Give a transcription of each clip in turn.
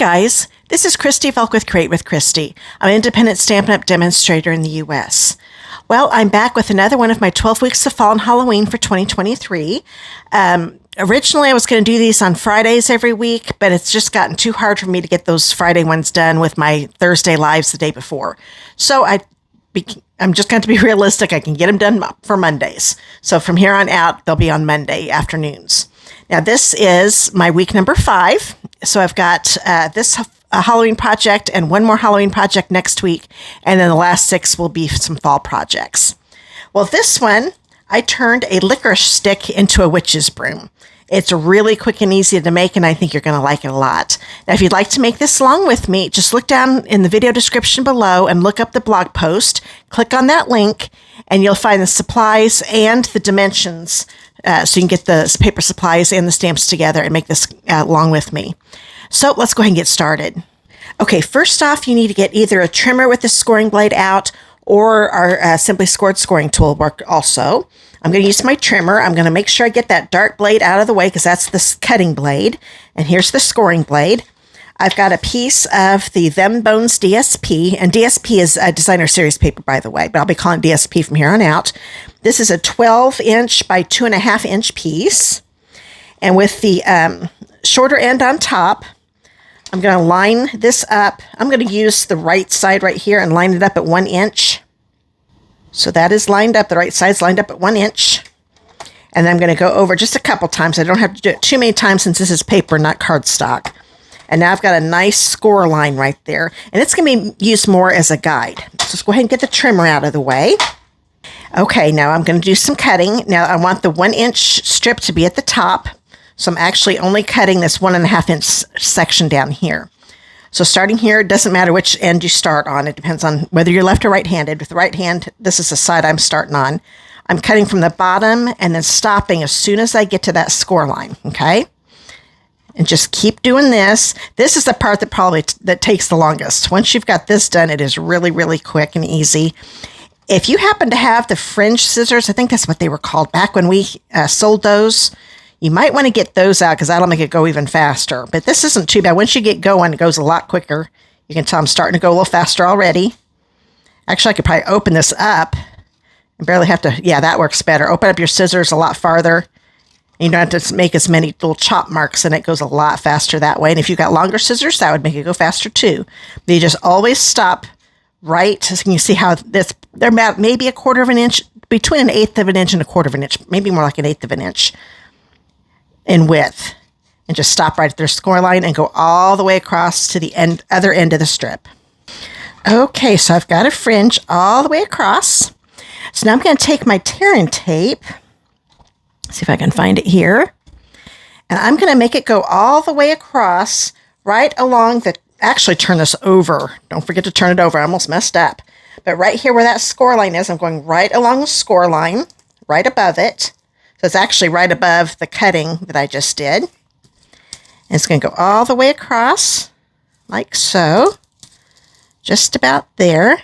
guys, this is Christy Fulk with Create with Christy. I'm an independent Stampin' Up! Demonstrator in the U.S. Well, I'm back with another one of my 12 Weeks of Fall and Halloween for 2023. Originally, I was going to do these on Fridays every week, but it's just gotten too hard for me to get those Friday ones done with my Thursday lives the day before. So I'm just going to be realistic. I can get them done for Mondays. So from here on out, they'll be on Monday afternoons. Now, this is my week number 5. So I've got this Halloween project and one more Halloween project next week. And then the last 6 will be some fall projects. Well, this one, I turned a licorice stick into a witch's broom. It's really quick and easy to make, and I think you're going to like it a lot. Now, if you'd like to make this along with me, just look down in the video description below and look up the blog post. Click on that link, and you'll find the supplies and the dimensions, so you can get the paper supplies and the stamps together and make this along with me. So let's go ahead and get started. Okay, first off, you need to get either a trimmer with the scoring blade out or our Simply Scored scoring tool work also. I'm going to use my trimmer. I'm going to make sure I get that dark blade out of the way because that's the cutting blade. And here's the scoring blade. I've got a piece of the Them Bones DSP, and DSP is a designer series paper, by the way, but I'll be calling it DSP from here on out. This is a 12-inch by 2.5-inch piece. And with the shorter end on top, I'm going to line this up. I'm going to use the right side right here and line it up at 1 inch. So that is lined up. The right side's lined up at 1 inch. And then I'm going to go over just a couple times. I don't have to do it too many times since this is paper, not cardstock. And now I've got a nice score line right there. And it's going to be used more as a guide. So let's go ahead and get the trimmer out of the way. Okay, now I'm going to do some cutting. Now I want the 1 inch strip to be at the top. So I'm actually only cutting this 1.5-inch section down here. So starting here, it doesn't matter which end you start on. It depends on whether you're left or right-handed. With the right hand, this is the side I'm starting on. I'm cutting from the bottom and then stopping as soon as I get to that score line, okay? And just keep doing this. This is the part that takes the longest. Once you've got this done, it is really, really quick and easy. If you happen to have the fringe scissors, I think that's what they were called back when we sold those, you might want to get those out because that'll make it go even faster. But this isn't too bad. Once you get going, it goes a lot quicker. You can tell I'm starting to go a little faster already. Actually, I could probably open this up and barely have to. Yeah, that works better. Open up your scissors a lot farther. You don't have to make as many little chop marks, and it goes a lot faster that way. And if you've got longer scissors, that would make it go faster too. But you just always stop right. So you can see how they're about maybe a 1/4 inch, between 1/8 of an inch and a 1/4 inch, maybe more like 1/8 of an inch in width, and just stop right at their score line and go all the way across to the other end of the strip. Okay, so I've got a fringe all the way across. So now I'm going to take my tearing tape, see if I can find it here, and I'm going to make it go all the way across right along actually turn this over. Don't forget to turn it over. I almost messed up. But right here where that score line is, I'm going right along the score line, right above it. So it's actually right above the cutting that I just did. And it's going to go all the way across, like so. Just about there.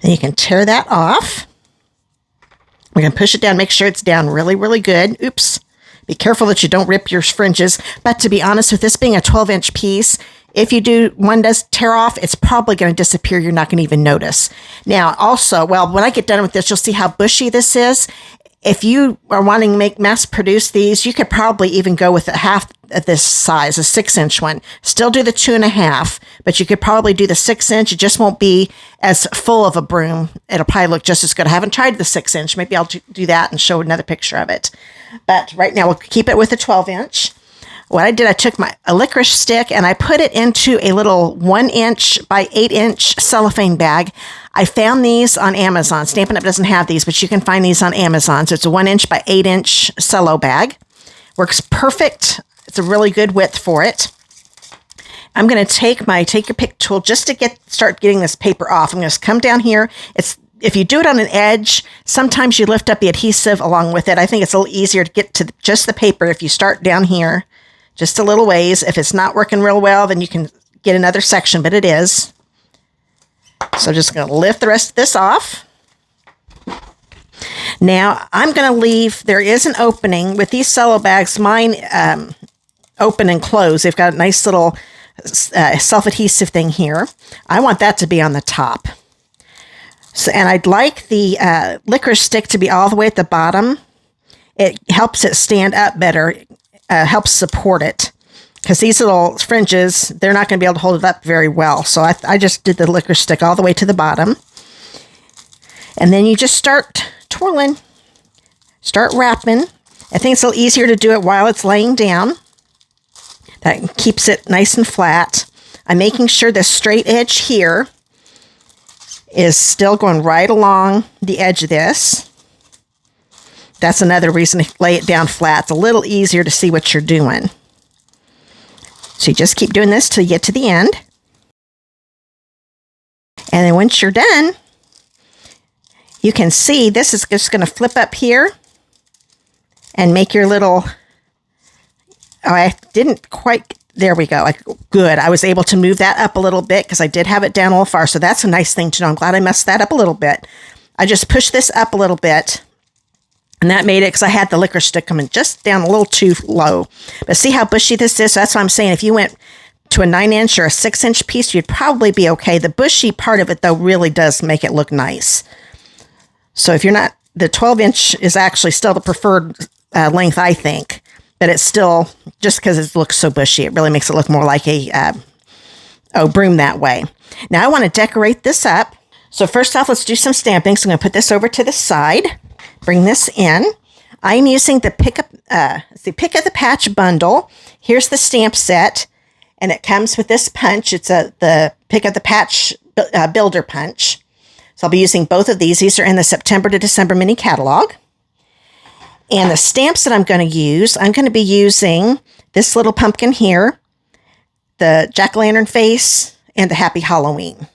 Then you can tear that off. We're going to push it down, make sure it's down really, really good. Oops. Be careful that you don't rip your fringes. But to be honest, with this being a 12-inch piece, if one does tear off, it's probably going to disappear. You're not going to even notice. Now, also, well, when I get done with this, you'll see how bushy this is. If you are wanting to mass produce these, you could probably even go with a half of this size, a 6-inch one. Still do the 2.5, but you could probably do the 6-inch. It just won't be as full of a broom. It'll probably look just as good. I haven't tried the 6-inch. Maybe I'll do that and show another picture of it. But right now, we'll keep it with the 12-inch. What I did, I took a licorice stick and I put it into a little 1-inch by 8-inch cellophane bag. I found these on Amazon. Stampin' Up! Doesn't have these, but you can find these on Amazon. So it's a 1-inch by 8-inch cello bag. Works perfect. It's a really good width for it. I'm going to take your pick tool just to start getting this paper off. I'm going to come down here. If you do it on an edge, sometimes you lift up the adhesive along with it. I think it's a little easier to get to just the paper if you start down here. Just a little ways. If it's not working real well, then you can get another section, but it is. So I'm just going to lift the rest of this off. Now, I'm going to leave, there is an opening with these cello bags. Mine open and close. They've got a nice little self-adhesive thing here. I want that to be on the top. So, and I'd like the licorice stick to be all the way at the bottom. It helps it stand up better, helps support it. Because these little fringes, they're not going to be able to hold it up very well. So I just did the licorice stick all the way to the bottom. And then you just start twirling, start wrapping. I think it's a little easier to do it while it's laying down. That keeps it nice and flat. I'm making sure the straight edge here is still going right along the edge of this. That's another reason to lay it down flat. It's a little easier to see what you're doing. So you just keep doing this till you get to the end. And then once you're done, you can see this is just going to flip up here and make your little, oh, I didn't quite, there we go. Good. I was able to move that up a little bit because I did have it down a little far. So that's a nice thing to know. I'm glad I messed that up a little bit. I just pushed this up a little bit. And that made it, because I had the licorice stick coming just down a little too low. But see how bushy this is? So that's what I'm saying. If you went to a 9-inch or a 6-inch piece, you'd probably be okay. The bushy part of it, though, really does make it look nice. So if you're not, the 12-inch is actually still the preferred length, I think. But it's still, just because it looks so bushy, it really makes it look more like a broom that way. Now I want to decorate this up. So first off, let's do some stamping. So I'm going to put this over to the side. Bring this in. I'm using the Pick of the Patch bundle. Here's the stamp set, and it comes with this punch. It's the Pick of the Patch builder punch. So I'll be using both of these. These are in the September to December mini catalog. And the stamps that I'm going to be using this little pumpkin here, the jack-o'-lantern face, and the Happy Halloween.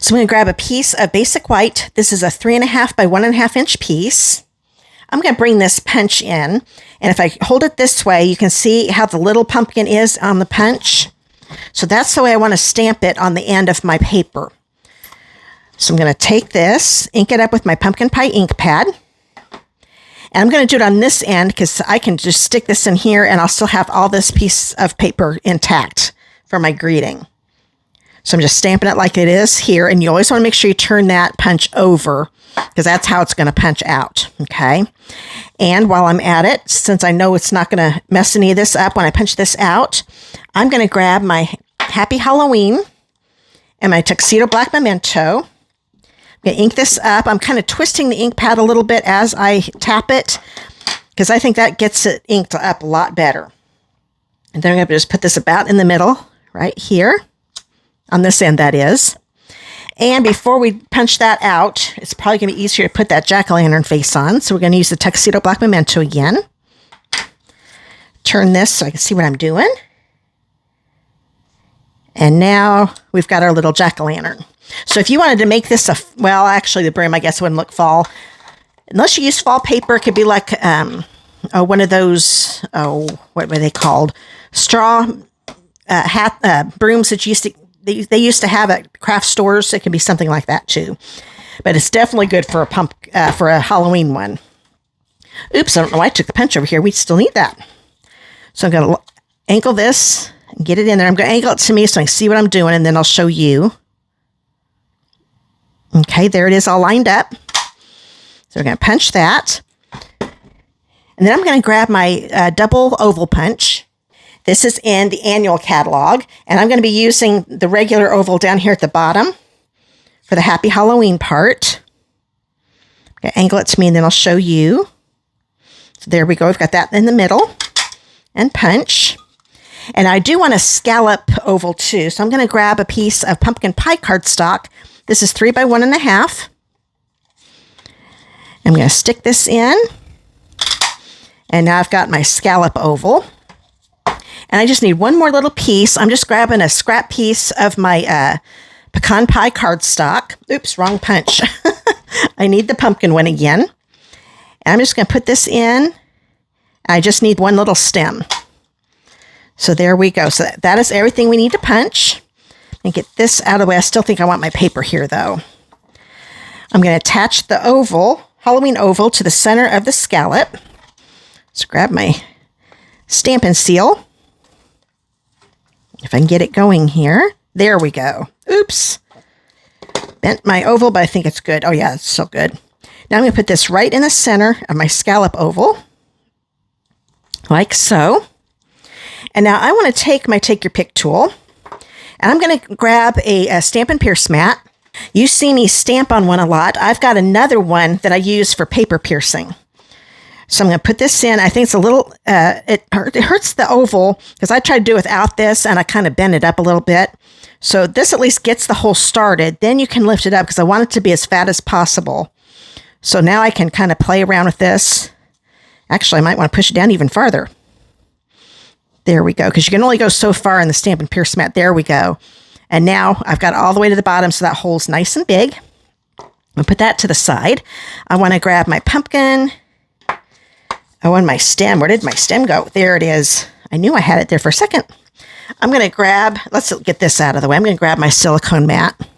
So I'm going to grab a piece of basic white. This is a 3.5 by 1.5 inch piece. I'm going to bring this punch in. And if I hold it this way, you can see how the little pumpkin is on the punch. So that's the way I want to stamp it on the end of my paper. So I'm going to take this, ink it up with my pumpkin pie ink pad. And I'm going to do it on this end because I can just stick this in here and I'll still have all this piece of paper intact for my greeting. So I'm just stamping it like it is here. And you always want to make sure you turn that punch over because that's how it's going to punch out. Okay. And while I'm at it, since I know it's not going to mess any of this up when I punch this out, I'm going to grab my Happy Halloween and my Tuxedo Black Memento. I'm going to ink this up. I'm kind of twisting the ink pad a little bit as I tap it because I think that gets it inked up a lot better. And then I'm going to just put this about in the middle right here. On this end, that is. And before we punch that out, it's probably going to be easier to put that jack-o'-lantern face on. So we're going to use the Tuxedo Black Memento again. Turn this so I can see what I'm doing. And now we've got our little jack-o'-lantern. So if you wanted to make this well, actually the broom, I guess, wouldn't look fall. Unless you use fall paper, it could be like one of those, what were they called? Straw brooms that they used to have at craft stores. It can be something like that too, but it's definitely good for for a Halloween one. Oops, I don't know why I took the punch over here. We still need that. So I'm going to ankle this and get it in there. I'm going to angle it to me so I can see what I'm doing, and then I'll show you. Okay, there it is all lined up. So we're going to punch that. And then I'm going to grab my double oval punch. This is in the annual catalog, and I'm going to be using the regular oval down here at the bottom for the Happy Halloween part. I'm going to angle it to me, and then I'll show you. So there we go. We've got that in the middle, and punch. And I do want a scallop oval too, so I'm going to grab a piece of pumpkin pie cardstock. This is 3 by 1.5. I'm going to stick this in, and now I've got my scallop oval. And I just need one more little piece. I'm just grabbing a scrap piece of my pecan pie cardstock. Oops, wrong punch. I need the pumpkin one again. And I'm just going to put this in. I just need one little stem. So there we go. So that is everything we need to punch. And get this out of the way. I still think I want my paper here, though. I'm going to attach the oval, Halloween oval, to the center of the scallop. Let's grab my Stampin' Seal. If I can get it going here. There we go. Oops. Bent my oval, but I think it's good. Oh yeah, it's so good. Now I'm going to put this right in the center of my scallop oval. Like so. And now I want to take my Take Your Pick tool. And I'm going to grab a Stampin' Pierce mat. You see me stamp on one a lot. I've got another one that I use for paper piercing. So I'm going to put this in. I think it's a little, it hurts the oval because I tried to do it without this and I kind of bent it up a little bit. So this at least gets the hole started. Then you can lift it up because I want it to be as fat as possible. So now I can kind of play around with this. Actually, I might want to push it down even farther. There we go, because you can only go so far in the Stampin' Pierce mat. There we go. And now I've got it all the way to the bottom, so that hole's nice and big. I'll put that to the side. I want to grab my pumpkin. Oh, and my stem. Where did my stem go? There it is. I knew I had it there for a second. I'm going to grab, let's get this out of the way. I'm going to grab my silicone mat.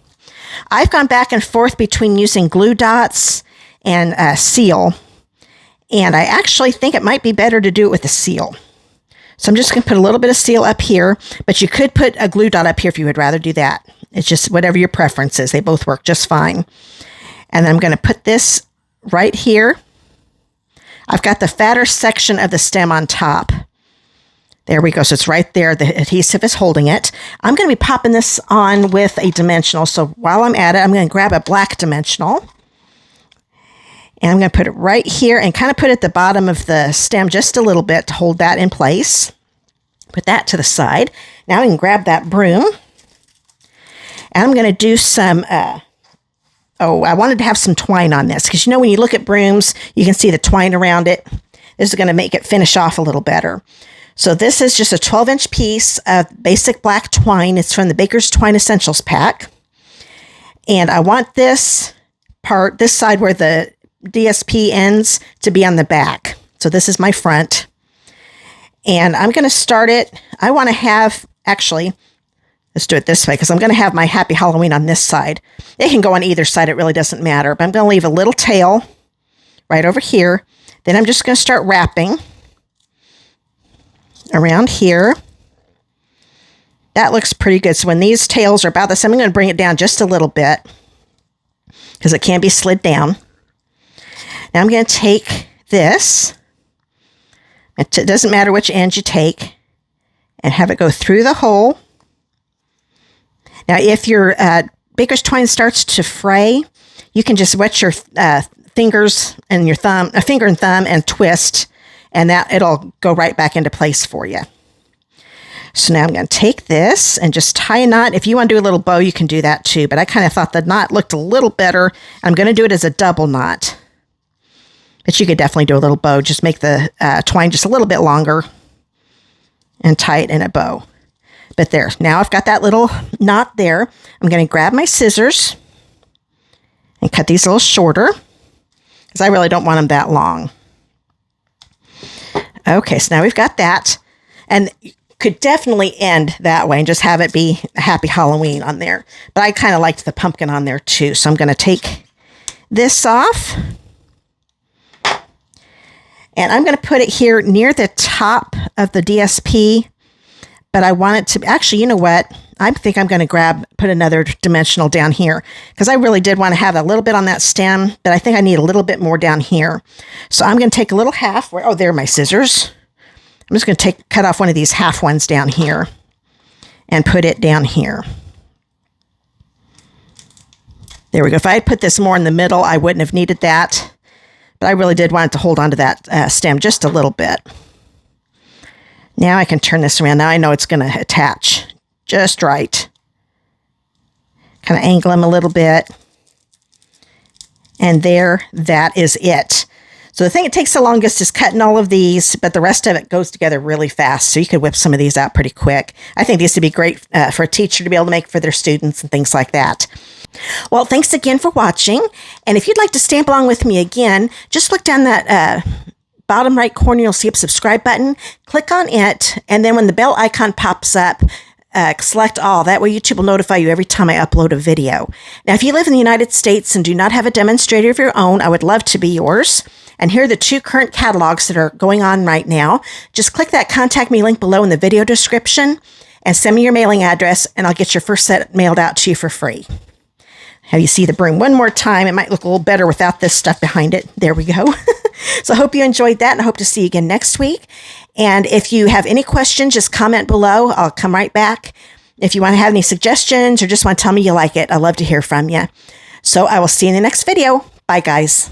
I've gone back and forth between using glue dots and seal. And I actually think it might be better to do it with a seal. So I'm just going to put a little bit of seal up here, but you could put a glue dot up here if you would rather do that. It's just whatever your preference is. They both work just fine. And then I'm going to put this right here. I've got the fatter section of the stem on top. There we go. So it's right there. The adhesive is holding it. I'm going to be popping this on with a dimensional. So while I'm at it, I'm going to grab a black dimensional. And I'm going to put it right here and kind of put it at the bottom of the stem just a little bit to hold that in place. Put that to the side. Now I can grab that broom. And I'm going to do some, I wanted to have some twine on this. Because you know when you look at brooms, you can see the twine around it. This is going to make it finish off a little better. So this is just a 12-inch piece of basic black twine. It's from the Baker's Twine Essentials pack. And I want this part, this side where the DSP ends, to be on the back. So this is my front. And I'm going to start it. I want to have, actually, let's do it this way because I'm going to have my Happy Halloween on this side. It can go on either side. It really doesn't matter. But I'm going to leave a little tail right over here. Then I'm just going to start wrapping around here. That looks pretty good. So when these tails are about this, I'm going to bring it down just a little bit because it can be slid down. Now I'm going to take this. It doesn't matter which end you take. And have it go through the hole. Now if your baker's twine starts to fray, you can just wet your fingers and your thumb, a finger and thumb, and twist. And that it'll go right back into place for you. So now I'm going to take this and just tie a knot. If you want to do a little bow, you can do that too. But I kind of thought the knot looked a little better. I'm going to do it as a double knot. But you could definitely do a little bow. Just make the twine just a little bit longer and tie it in a bow. But there, now I've got that little knot there. I'm going to grab my scissors and cut these a little shorter because I really don't want them that long. Okay, so now we've got that. And you could definitely end that way and just have it be a Happy Halloween on there. But I kind of liked the pumpkin on there too. So I'm going to take this off. And I'm going to put it here near the top of the DSP. But I want it to, actually, you know what? I think I'm going to put another dimensional down here. Because I really did want to have a little bit on that stem. But I think I need a little bit more down here. So I'm going to take a little half. Oh, there are my scissors. I'm just going to cut off one of these half ones down here. And put it down here. There we go. If I had put this more in the middle, I wouldn't have needed that. But I really did want it to hold on to that stem just a little bit. Now I can turn this around. Now I know it's going to attach just right. Kind of angle them a little bit. And there, that is it. So the thing that takes the longest is cutting all of these, but the rest of it goes together really fast. So you could whip some of these out pretty quick. I think these would be great for a teacher to be able to make for their students and things like that. Well, thanks again for watching. And if you'd like to stamp along with me again, just look down that bottom right corner. You'll see a subscribe button. Click on it. And then when the bell icon pops up, select all. That way YouTube will notify you every time I upload a video. Now, if you live in the United States and do not have a demonstrator of your own, I would love to be yours. And here are the 2 current catalogs that are going on right now. Just click that contact me link below in the video description. and send me your mailing address, and I'll get your first set mailed out to you for free. Have you see the broom one more time? It might look a little better without this stuff behind it. There we go. So I hope you enjoyed that, and I hope to see you again next week. And if you have any questions, just comment below. I'll come right back. If you want to have any suggestions or just want to tell me you like it, I'd love to hear from you. So I will see you in the next video. Bye, guys.